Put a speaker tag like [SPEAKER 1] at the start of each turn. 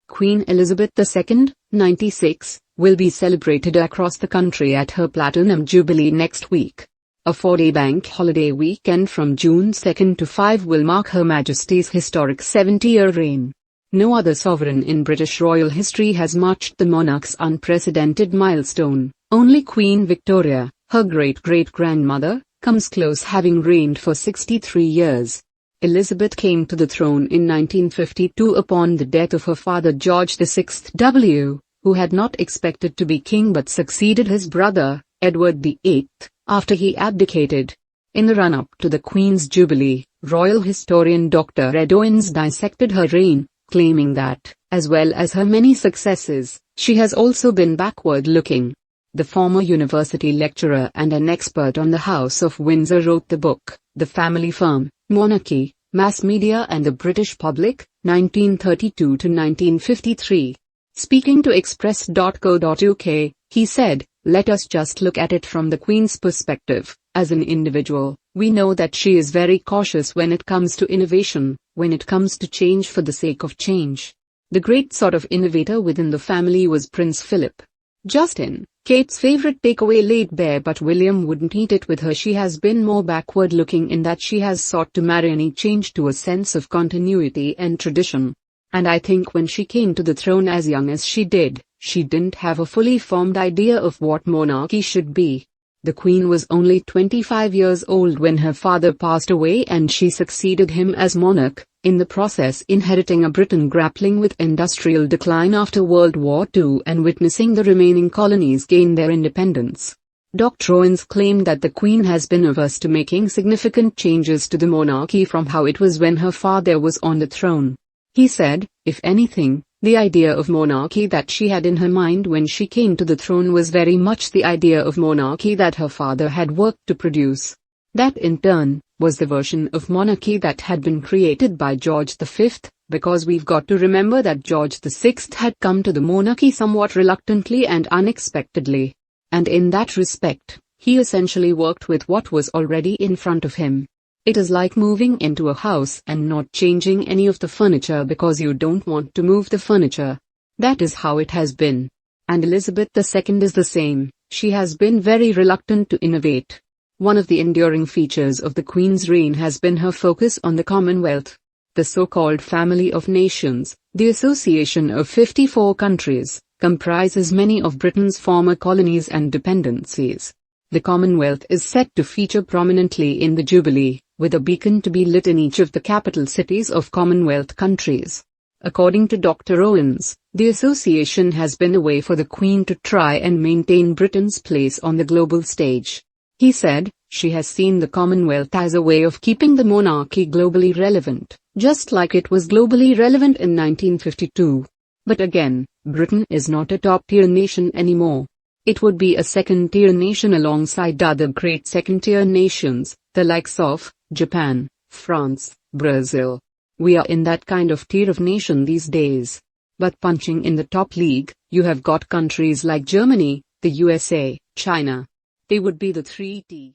[SPEAKER 1] Queen Elizabeth II, 96, will be celebrated across the country at her Platinum Jubilee next week. A 4-day bank holiday weekend from June 2 to 5 will mark Her Majesty's historic 70-year reign. No other sovereign in British royal history has matched the monarch's unprecedented milestone. Only Queen Victoria, her great-great-grandmother, comes close, having reigned for 63 years. Elizabeth came to the throne in 1952 upon the death of her father George VI, who had not expected to be king but succeeded his brother, Edward VIII, after he abdicated. In the run-up to the Queen's Jubilee, royal historian Dr. Ed Owens dissected her reign, claiming that, as well as her many successes, she has also been backward-looking. The former university lecturer and an expert on the House of Windsor wrote the book, The Family Firm, Monarchy, Mass Media and the British Public, 1932 to 1953. Speaking to Express.co.uk, he said, "Let us just look at it from the Queen's perspective. As an individual, we know that she is very cautious when it comes to innovation, when it comes to change for the sake of change. The great sort of innovator within the family was Prince Philip. Justin, Kate's favorite takeaway, laid bare, but William wouldn't eat it with her. She has been more backward-looking in that she has sought to marry any change to a sense of continuity and tradition. And I think when she came to the throne as young as she did, she didn't have a fully formed idea of what monarchy should be. The Queen was only 25 years old when her father passed away and she succeeded him as monarch, in the process inheriting a Britain grappling with industrial decline after World War II and witnessing the remaining colonies gain their independence. Dr. Owens claimed that the Queen has been averse to making significant changes to the monarchy from how it was when her father was on the throne. He said, if anything, the idea of monarchy that she had in her mind when she came to the throne was very much the idea of monarchy that her father had worked to produce. That in turn, was the version of monarchy that had been created by George V, because we've got to remember that George VI had come to the monarchy somewhat reluctantly and unexpectedly. And in that respect, he essentially worked with what was already in front of him. It is like moving into a house and not changing any of the furniture because you don't want to move the furniture. That is how it has been. And Elizabeth II is the same. She has been very reluctant to innovate. One of the enduring features of the Queen's reign has been her focus on the Commonwealth. The so-called Family of Nations, the association of 54 countries, comprises many of Britain's former colonies and dependencies. The Commonwealth is set to feature prominently in the Jubilee, with a beacon to be lit in each of the capital cities of Commonwealth countries. According to Dr. Owens, the association has been a way for the Queen to try and maintain Britain's place on the global stage. He said, she has seen the Commonwealth as a way of keeping the monarchy globally relevant, just like it was globally relevant in 1952. But again, Britain is not a top-tier nation anymore. It would be a second-tier nation alongside other great second-tier nations, the likes of Japan, France, Brazil. We are in that kind of tier of nation these days. But punching in the top league, you have got countries like Germany, the USA, China. They would be the 3T.